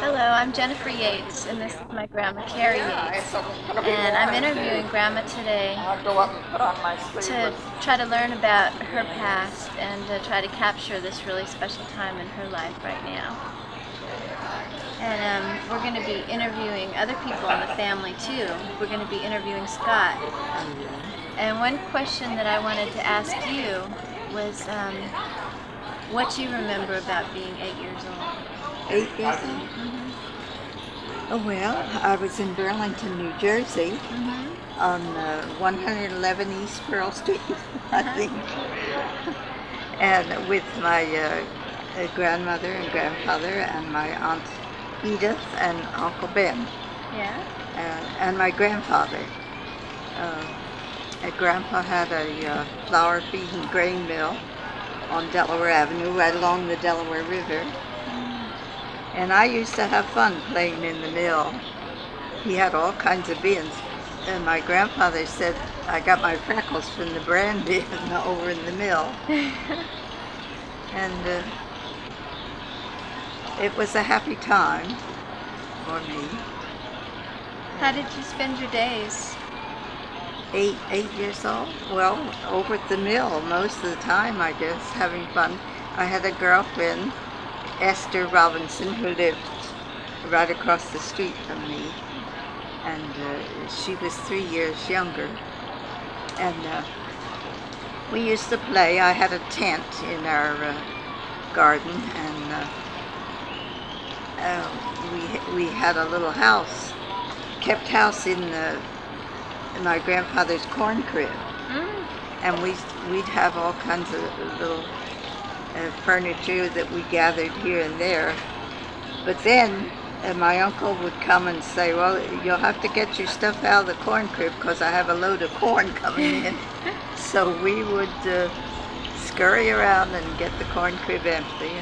Hello, I'm Jennifer Yates, and this is my grandma, Carrie Yates. And I'm interviewing Grandma today to try to learn about her past and to try to capture this really special time in her life right now. And we're going to be interviewing other people in the family too. We're going to be interviewing Scott. And one question that I wanted to ask you was what you remember about being 8 years old. 8 years old? Oh, well, I was in Burlington, New Jersey, on 111 East Pearl Street, I think, and with my grandmother and grandfather and my Aunt Edith and Uncle Ben. Yeah. And my grandfather. Grandpa had a flour feeding grain mill on Delaware Avenue, right along the Delaware River. And I used to have fun playing in the mill. He had all kinds of bins. And my grandfather said I got my freckles from the bran bin over in the mill. And it was a happy time for me. How did you spend your days? 8 years old? Well, over at the mill most of the time, I guess, having fun. I had a girlfriend, Esther Robinson, who lived right across the street from me, and she was 3 years younger. And we used to play. I had a tent in our garden, and we had a little house, kept house in my grandfather's corn crib, and we'd have all kinds of little furniture that we gathered here and there. But then my uncle would come and say, well, you'll have to get your stuff out of the corn crib because I have a load of corn coming in. So we would scurry around and get the corn crib empty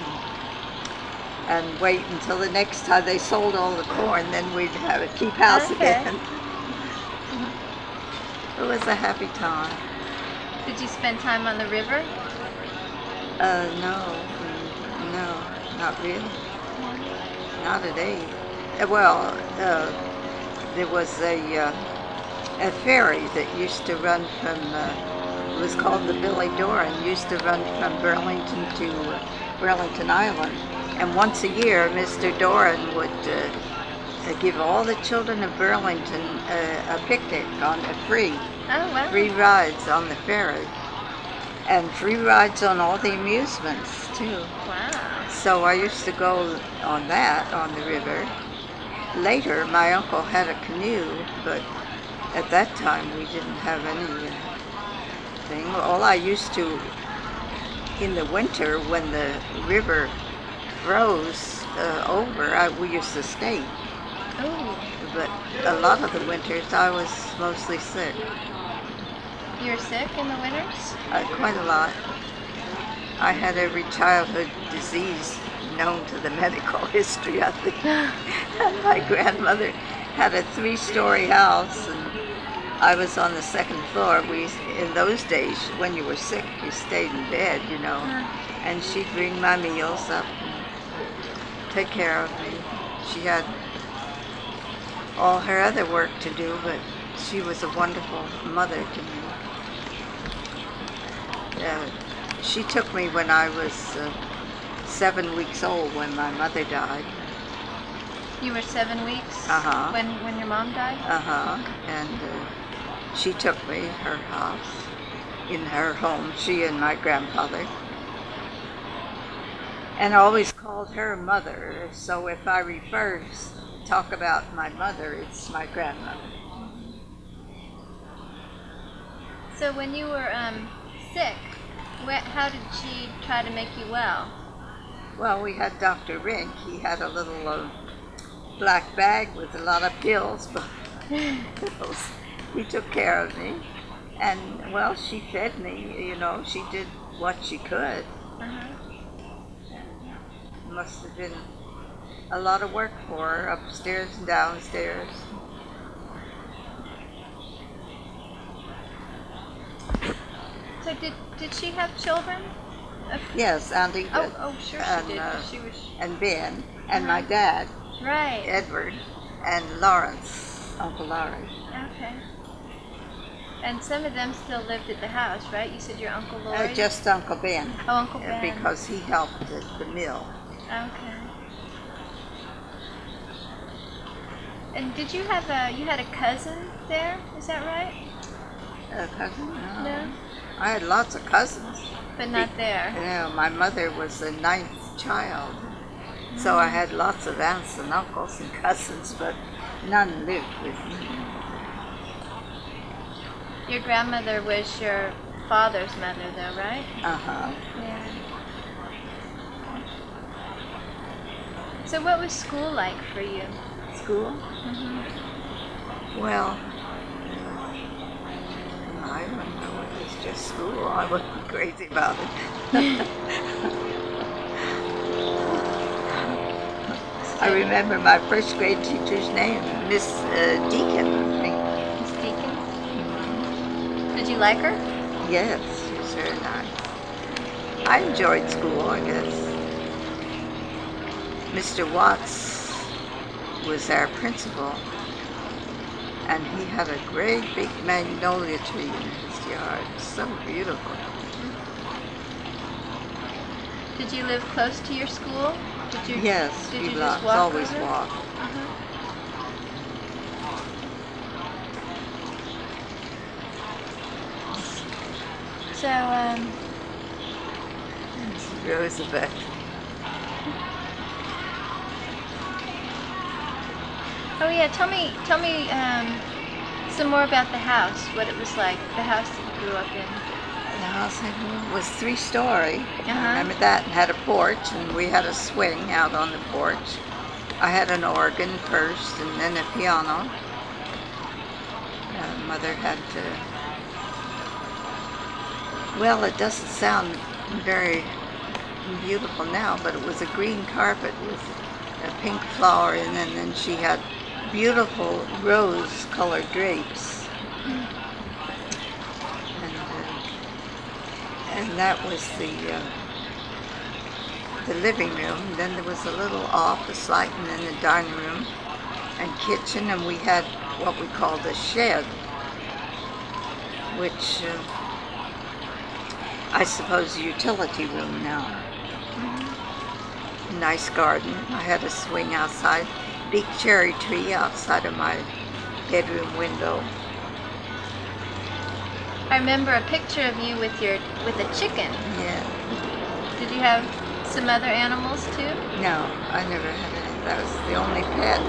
and wait until the next time they sold all the corn, then we'd have a keep house again. It was a happy time. Did you spend time on the river? No, not really. Not at 8. Well, there was a ferry that used to run from, it was called the Billy Doran, used to run from Burlington to Burlington Island. And once a year, Mr. Doran would give all the children of Burlington a picnic on a free rides on the ferry, and free rides on all the amusements too. Wow. So I used to go on that on the river. Later my uncle had a canoe, but at that time we didn't have anything. All I used to, in the winter when the river froze over, we used to skate. Oh. But a lot of the winters I was mostly sick. You were sick in the winters? Quite a lot. I had every childhood disease known to the medical history, I think. And my grandmother had a 3-story house, and I was on the 2nd floor. In those days, when you were sick, you stayed in bed, you know. And she'd bring my meals up and take care of me. She had all her other work to do, but she was a wonderful mother to me. She took me when I was 7 weeks old when my mother died. You were 7 weeks when your mom died? And she took me, her house, in her home, she and my grandfather. And I always called her mother, so if I talk about my mother, it's my grandmother. So when you were sick, how did she try to make you well? Well, we had Dr. Rink. He had a little black bag with a lot of pills. He took care of me. And, well, she fed me, you know. She did what she could. It must have been a lot of work for her, upstairs and downstairs. So did she have children? Yes, Aunt Edith. Oh, sure she did. 'Cause she was. And Ben, and my dad, Right. Edward, and Lawrence, Uncle Lawrence. Okay. And some of them still lived at the house, right? You said your Uncle Lloyd? Just Uncle Ben. Oh, Uncle Ben. Because he helped at the mill. Okay. And did you have you had a cousin there? Is that right? A cousin? No. No? I had lots of cousins. But not there. No, my mother was the 9th child. So I had lots of aunts and uncles and cousins, but none lived with me. Your grandmother was your father's mother, though, right? Uh-huh. Yeah. So what was school like for you? School? Mm-hmm. Well, I don't know. It was just school. I wasn't crazy about it. I remember my first grade teacher's name, Miss Deacon, I think. Miss Deacon? Mm-hmm. Did you like her? Yes, she was very nice. I enjoyed school, I guess. Mr. Watts was our principal, and he had a great big magnolia tree in his yard. So beautiful. Did you live close to your school? Did you? Yes, did we you just walk always over? walk. So, Roosevelt. Oh yeah, tell me some more about the house. What it was like. The house that you grew up in. The house I grew up was 3-story. Uh-huh. I remember that, and had a porch, and we had a swing out on the porch. I had an organ first, and then a piano. Mother had to. Well, it doesn't sound very beautiful now, but it was a green carpet with a pink flower in it, and then she had beautiful rose-colored drapes. And that was the living room. Then there was a little office light, and then the dining room and kitchen, and we had what we called a shed, which I suppose a utility room now. Mm-hmm. Nice garden. I had a swing outside, big cherry tree outside of my bedroom window. I remember a picture of you with a chicken. Yeah. Did you have some other animals too? No, I never had any. That was the only pet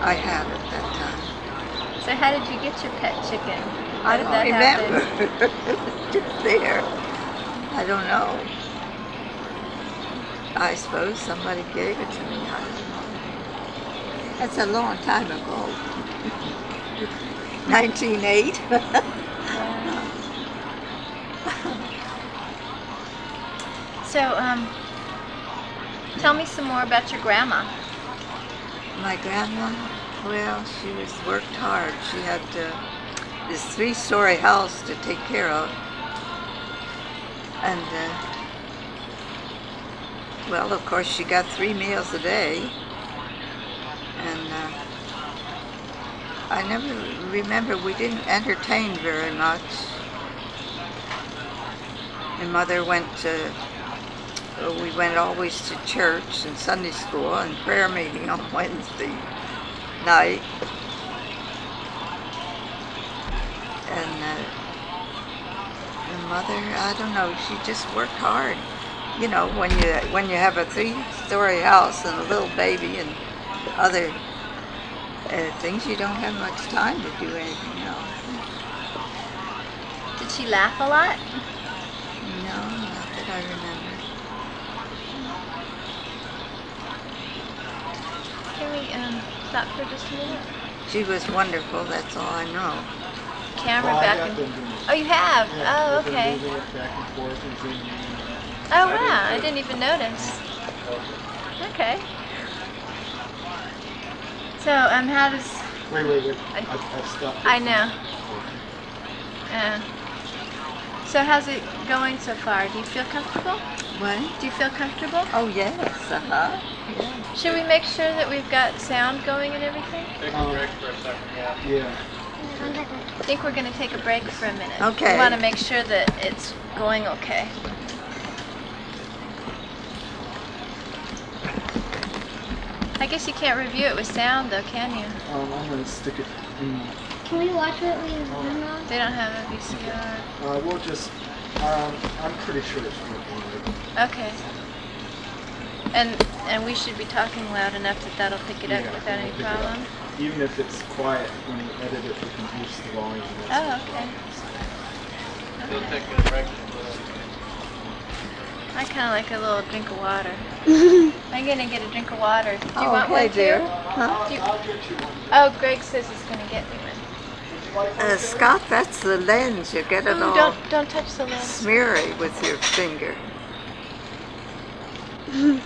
I had at that time. So how did you get your pet chicken? How I did don't that remember. happen? It was just there. I don't know. I suppose somebody gave it to me. I don't know. That's a long time ago. 1908. So, tell me some more about your grandma. My grandma, well, she worked hard. She had this 3-story house to take care of. And, well, of course, she got 3 meals a day. And I never remember, we didn't entertain very much. My mother we went always to church and Sunday school and prayer meeting on Wednesday night. And mother, I don't know, she just worked hard. You know, when you have a 3-story house and a little baby and other things, you don't have much time to do anything else. Did she laugh a lot? No, not that I remember. Can we stop for just a minute? She was wonderful, that's all I know. Camera back and... Oh, you have? Yeah, oh, okay. Back and forth and zooming in. Oh, wow. I didn't even notice. Okay. So, how does... Wait. I've stopped. I know. So how's it going so far? Do you feel comfortable? What? Do you feel comfortable? Oh, yes. Uh-huh. Yeah. Should we make sure that we've got sound going and everything? Take a break for a second, yeah. I think we're going to take a break for a minute. Okay. We want to make sure that it's going okay. I guess you can't review it with sound though, can you? I'm going to stick it in. Can we watch it when it's done now? They don't have a VCR. We'll just, I'm pretty sure it's working right. Okay. And we should be talking loud enough that that'll pick it up Yeah, without any we'll pick it up. problem? Even if it's quiet, when you edit it, we can boost the volume. Oh, okay. We'll take a break. I kind of like a little drink of water. I'm going to get a drink of water. Do you want okay, one dear. too? Huh? Do you... Oh, Greg says he's going to get me one. Scott, that's the lens. You get it Ooh, all don't touch the lens. smeary with your finger. I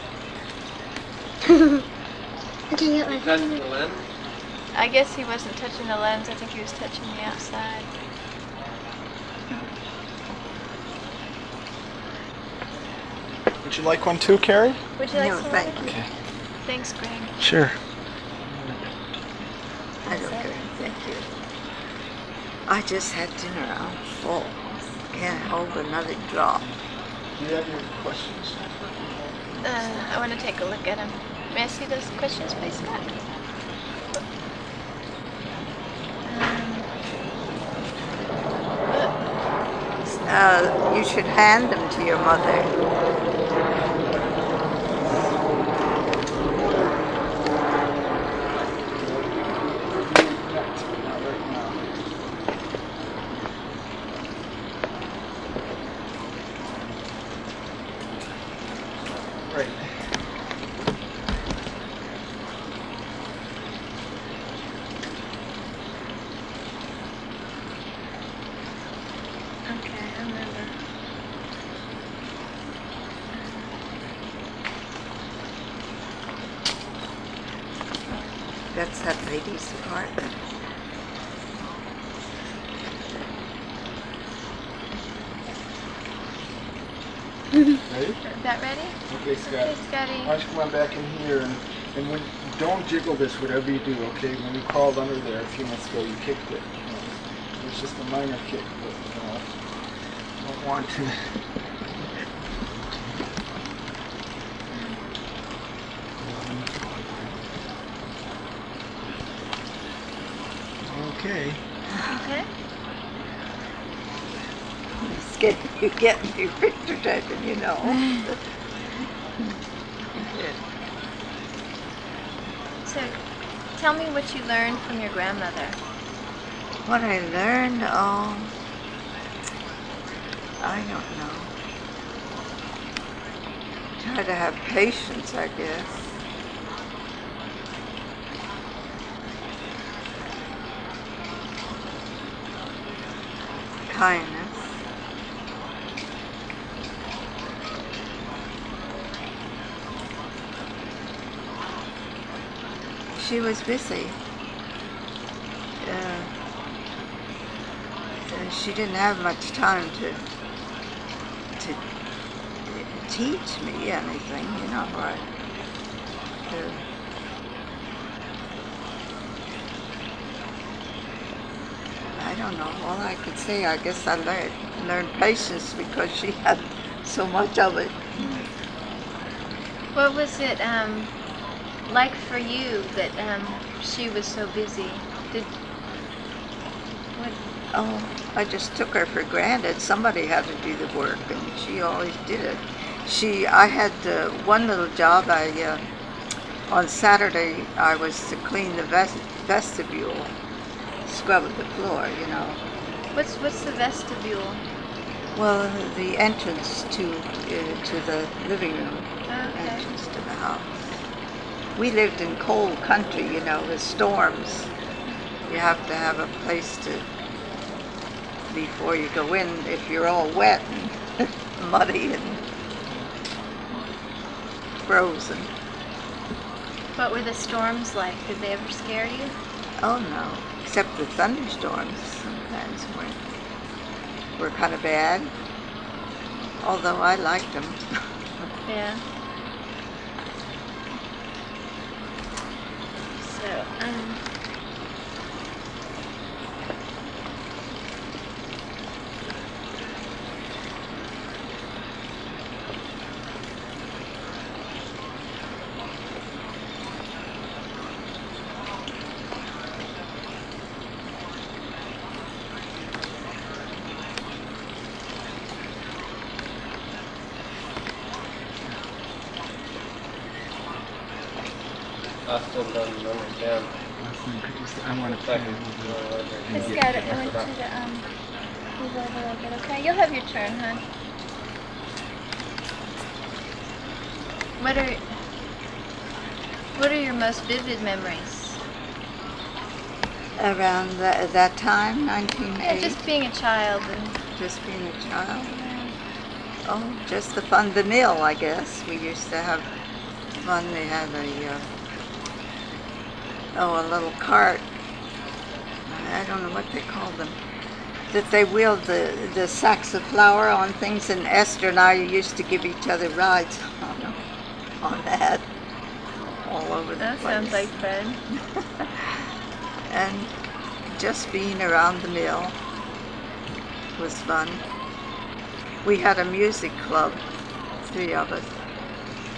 can get my finger. I guess he wasn't touching the lens. I think he was touching the outside. Would you like one too, Carrie? Would you like No, some thank water? you. Okay. Thanks, Greg. Sure. I don't care. Thank you. I just had dinner. I'm full. Can't hold another drop. Do you have your questions? I want to take a look at them. May I see those questions, please, Scott? You should hand them to your mother. Right. Okay, I remember. That's that lady's apartment. Ready? Is that ready? Okay, Scott. Okay, Scotty. Why don't you come on back in here and when, don't jiggle this, whatever you do, okay? When you crawled under there a few minutes ago, you kicked it. It's just a minor kick, but don't want to. Okay. Okay. You get your picture taken, you know. So, tell me what you learned from your grandmother. What I learned, oh, I don't know. Try to have patience, I guess. Kindness. She was busy. She didn't have much time to teach me anything, you know, right? I don't know. All I could say, I guess I learned patience because she had so much of it. What was it like for you that she was so busy? Oh, I just took her for granted. Somebody had to do the work, and she always did it. I had one little job. On Saturday, I was to clean the vestibule, scrub the floor, you know. What's the vestibule? Well, the entrance to the living room, Okay. entrance to the house. We lived in cold country, you know, with storms. You have to have a place before you go in if you're all wet and muddy and frozen. What were the storms like? Did they ever scare you? Oh no, except the thunderstorms sometimes were kind of bad, although I liked them. Yeah. So, Austin doesn't understand. I want to play. Miss Scott, I want you to move over a little bit, okay? You'll have your turn, hon. What are your most vivid memories? Around that time, 1980? Yeah, just being a child. Just being a child? Oh, just the fun. The mill, I guess. We used to have fun. They had a little cart. I don't know what they called them. That they wheeled the sacks of flour on things, and Esther and I used to give each other rides on that all over the place. That sounds like fun. And just being around the mill was fun. We had a music club, 3 of us.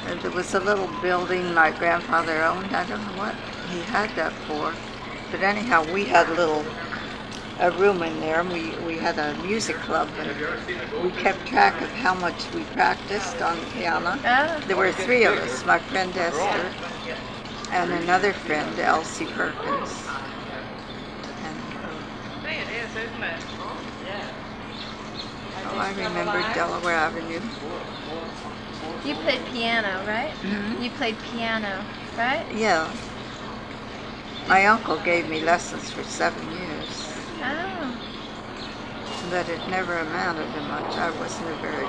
And there was a little building my grandfather owned. I don't know what he had that for. But anyhow, we had a room in there, and we had a music club, and we kept track of how much we practiced on the piano. Oh. There were 3 of us, my friend Esther, and another friend, Elsie Perkins. Oh, I remember Delaware Avenue. You played piano, right? Mm-hmm. You played piano, right? Yeah. My uncle gave me lessons for 7 years. Oh. But it never amounted to much. I wasn't a very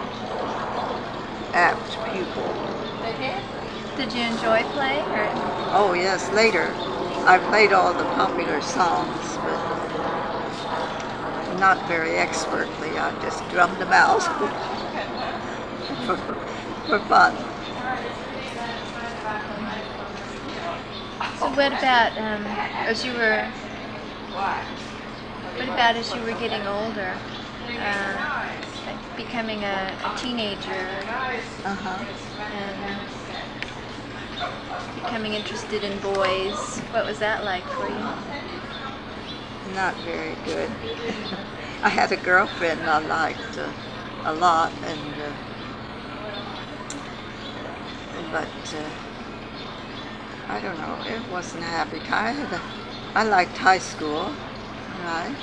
apt pupil. Did you enjoy playing? Or? Oh yes, later. I played all the popular songs, but not very expertly. I just drummed them out for fun. So what about as you were getting older, like becoming a teenager, and becoming interested in boys? What was that like for you? Not very good. I had a girlfriend I liked a lot, but I don't know, it wasn't a happy time. I liked high school, right?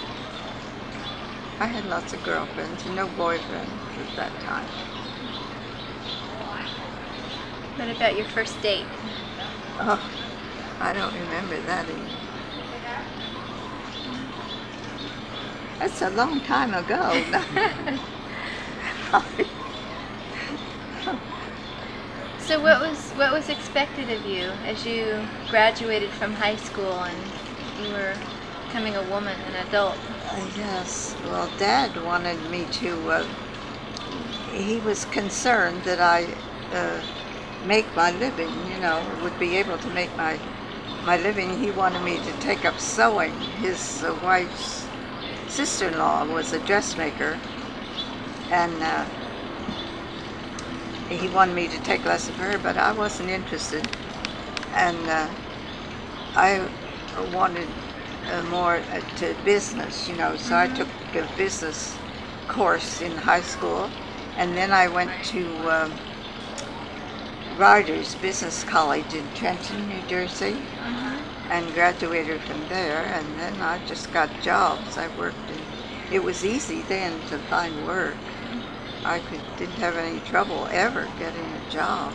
I had lots of girlfriends and no boyfriend at that time. What about your first date? Oh, I don't remember that even. That's a long time ago. So what was expected of you as you graduated from high school and you were becoming a woman, an adult? Yes, well, Dad wanted me to, he was concerned that I make my living, would be able to make my living. He wanted me to take up sewing. His wife's sister-in-law was a dressmaker, and he wanted me to take lessons of her, but I wasn't interested, and I wanted more to business, so I took a business course in high school, and then I went to Ryder's Business College in Trenton, New Jersey, and graduated from there, and then I just got jobs. I worked it was easy then to find work. I didn't have any trouble ever getting a job.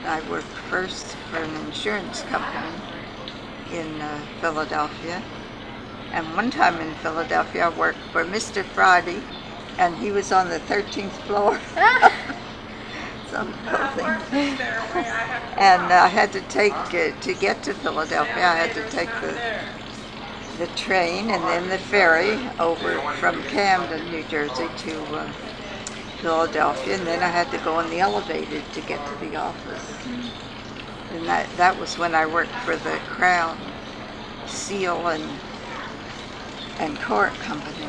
I worked first for an insurance company in Philadelphia, and one time in Philadelphia I worked for Mr. Friday, and he was on the 13th floor. Some building. And I had to take, to get to Philadelphia, I had to take the train and then the ferry over from Camden, New Jersey to Philadelphia, and then I had to go in the elevator to get to the office. And that was when I worked for the Crown Seal and Cork Company.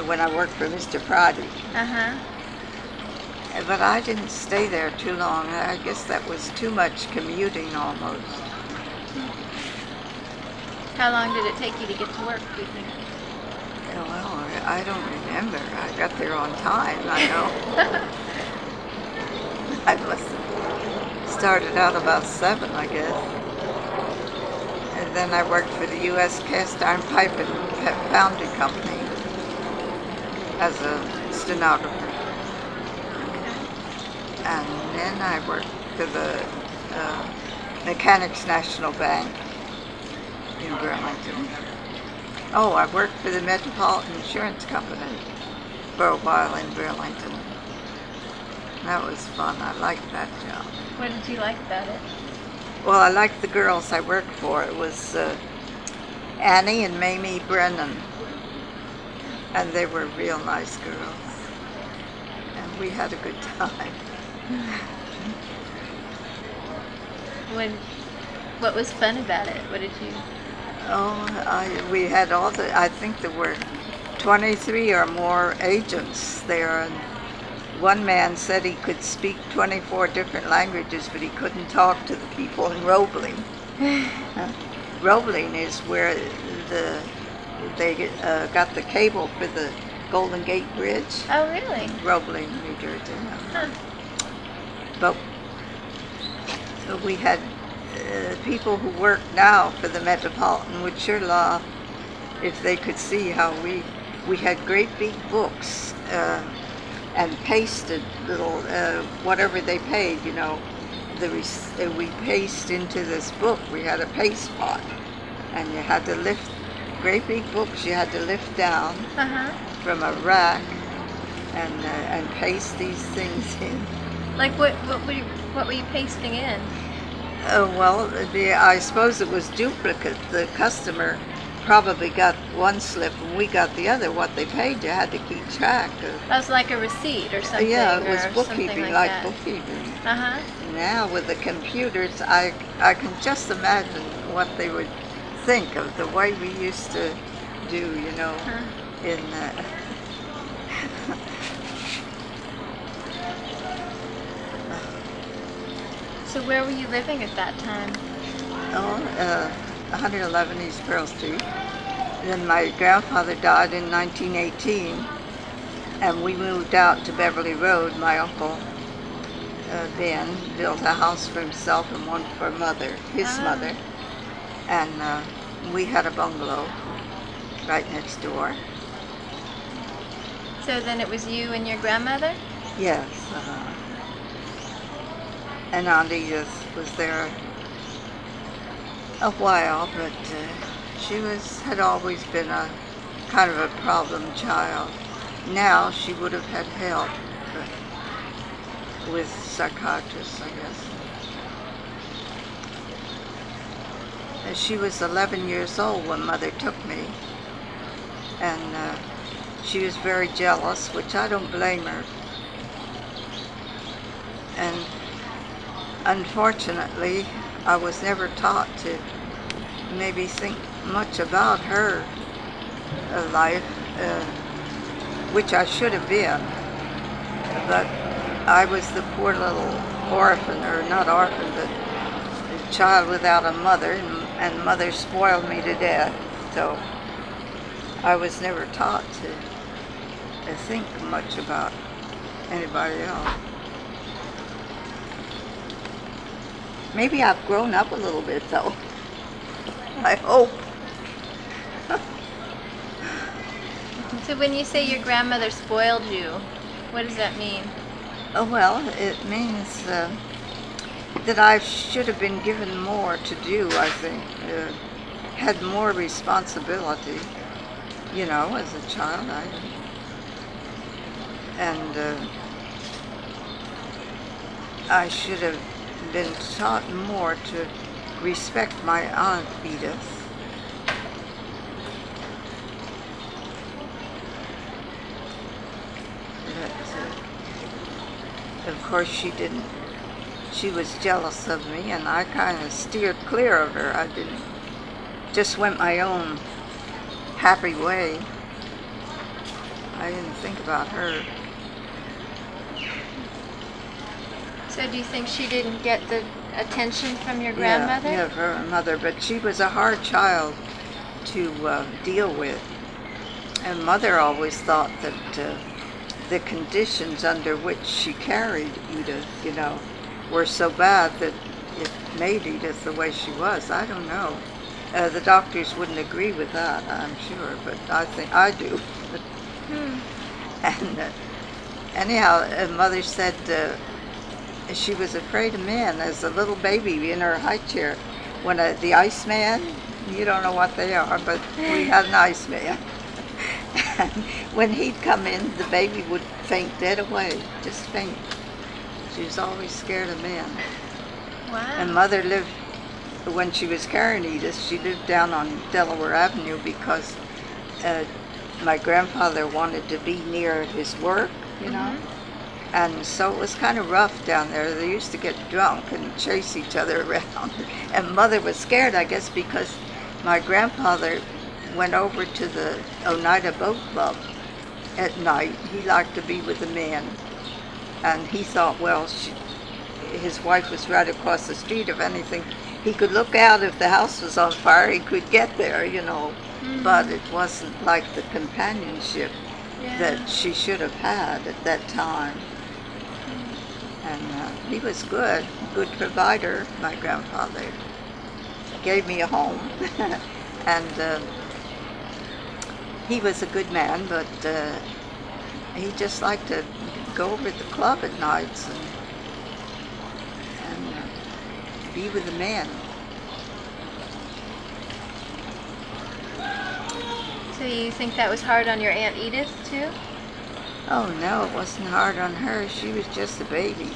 When I worked for Mr. Proddy. But I didn't stay there too long. I guess that was too much commuting almost. How long did it take you to get to work, do you think? Well, I don't remember. I got there on time, I know. I must have started out about 7, I guess. And then I worked for the U.S. Cast Iron Pipe and Foundry Company as a stenographer. And then I worked for the Mechanics National Bank in Burlington. Oh, I worked for the Metropolitan Insurance Company for a while in Burlington. That was fun. I liked that job. What did you like about it? Well, I liked the girls I worked for. It was Annie and Mamie Brennan. And they were real nice girls. And we had a good time. What was fun about it? What did you... Oh, we had I think there were 23 or more agents there, and one man said he could speak 24 different languages, but he couldn't talk to the people in Roebling. Roebling is where they got the cable for the Golden Gate Bridge. Oh, really? Roebling, New Jersey. Huh. But we had people who work now for the Metropolitan would sure laugh if they could see how we had great big books and pasted little whatever they paid, you know. We paste into this book. We had a paste pot, and you had to lift great big books. You had to lift down from a rack and paste these things in. Like what were you pasting in? Well, I suppose it was duplicate. The customer probably got one slip and we got the other. What they paid, you had to keep track of. That was like a receipt or something. Yeah, it was or bookkeeping, like bookkeeping. Now with the computers, I can just imagine what they would think of the way we used to do, you know, in So where were you living at that time? 111 East Pearl Street. Then my grandfather died in 1918, and we moved out to Beverly Road. My uncle Ben built a house for himself and one for his mother, and we had a bungalow right next door. So then it was you and your grandmother? Yes. And Aunt Edith was there a while, but she had always been a kind of a problem child. Now she would have had help with psychiatrists, I guess. She was 11 years old when Mother took me, and she was very jealous, which I don't blame her. And unfortunately, I was never taught to maybe think much about her life, which I should have been. But I was the poor little orphan, or not orphan, but a child without a mother, and Mother spoiled me to death. So I was never taught to think much about anybody else. Maybe I've grown up a little bit, though. I hope. So when you say your grandmother spoiled you, what does that mean? Well, it means that I should have been given more to do, I think. Had more responsibility, you know, as a child. I should have been taught more to respect my Aunt Edith. of course she was jealous of me, and I kind of steered clear of her. I didn't, just went my own happy way. I didn't think about her. So do you think she didn't get the attention from your grandmother? Yeah, her mother, but she was a hard child to deal with. And Mother always thought that the conditions under which she carried Edith, you know, were so bad that it made Edith the way she was. I don't know. The doctors wouldn't agree with that, I'm sure, but I think I do. And anyhow, Mother said she was afraid of men as a little baby in her high chair. When the Iceman, you don't know what they are, but we had an Iceman. And when he'd come in, the baby would faint dead away, just faint. She was always scared of men. Wow. And Mother lived, when she was carrying Edith, she lived down on Delaware Avenue because my grandfather wanted to be near his work, you know. And so it was kind of rough down there. They used to get drunk and chase each other around. And Mother was scared, I guess, because my grandfather went over to the Oneida Boat Club at night. He liked to be with the men. And he thought, well, his wife was right across the street. If anything, he could look out. If the house was on fire, he could get there, you know. But it wasn't like the companionship that she should have had at that time. And he was good provider, my grandfather. Gave me a home. And he was a good man, but he just liked to go over to the club at nights and be with the men. So you think that was hard on your Aunt Edith, too? Oh no, it wasn't hard on her. She was just a baby.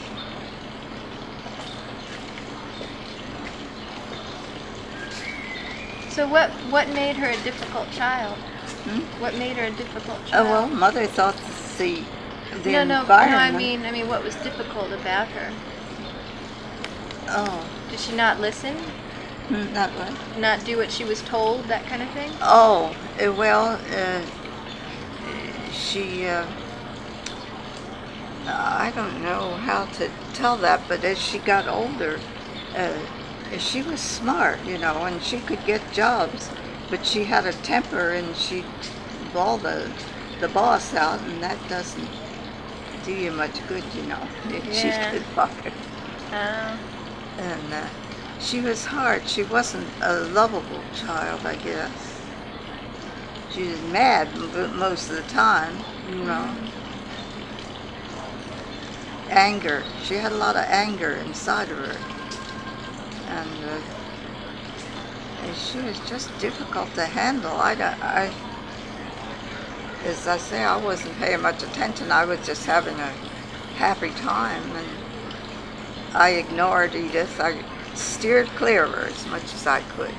So what made her a difficult child? What made her a difficult child? Oh well, Mother thought the environment. No, I mean, what was difficult about her? Oh. Did she not listen? Not what? Not do what she was told, that kind of thing? Oh, well, she, I don't know how to tell that, but as she got older, she was smart, you know, and she could get jobs, but she had a temper and she'd bawl the boss out, and that doesn't do you much good, you know, if she could fire. And she was hard. She wasn't a lovable child, I guess. She was mad most of the time, you know. Anger. She had a lot of anger inside of her. And she was just difficult to handle. As I say, I wasn't paying much attention. I was just having a happy time, and I ignored Edith. I steered clear of her as much as I could.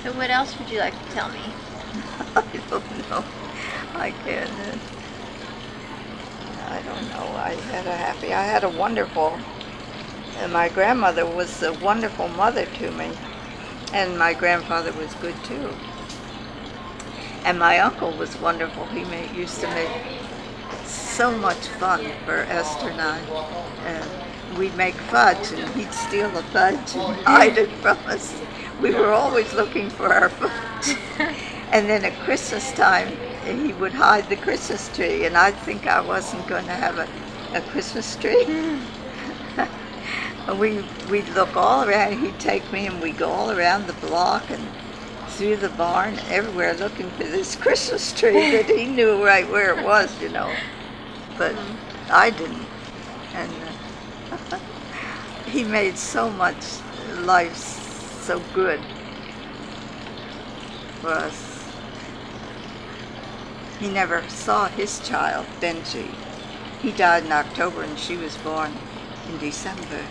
So what else would you like to tell me? I don't know. I can't. I don't know. I had a wonderful, and my grandmother was a wonderful mother to me, and my grandfather was good too. And my uncle was wonderful. He used to make so much fun for Esther and I. And we'd make fudge, and he'd steal the fudge and hide it from us. We were always looking for our fudge. And then at Christmas time, he would hide the Christmas tree, and I'd think I wasn't going to have a Christmas tree. We'd look all around. He'd take me, and we'd go all around the block and through the barn, everywhere, looking for this Christmas tree that he knew right where it was, you know. But I didn't. And he made so much life so good for us. He never saw his child, Benji. He died in October and she was born in December.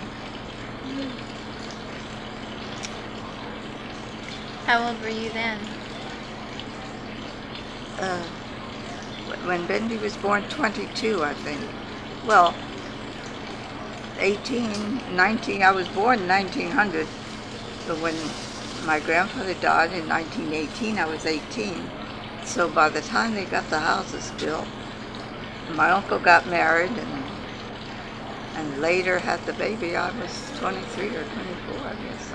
How old were you then? When Bendy was born, 22, I think. Well, 18, 19, I was born in 1900, but when my grandfather died in 1918, I was 18. So by the time they got the houses built, my uncle got married and later had the baby. I was 23 or 24, I guess.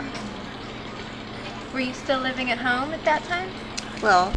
Were you still living at home at that time? Well,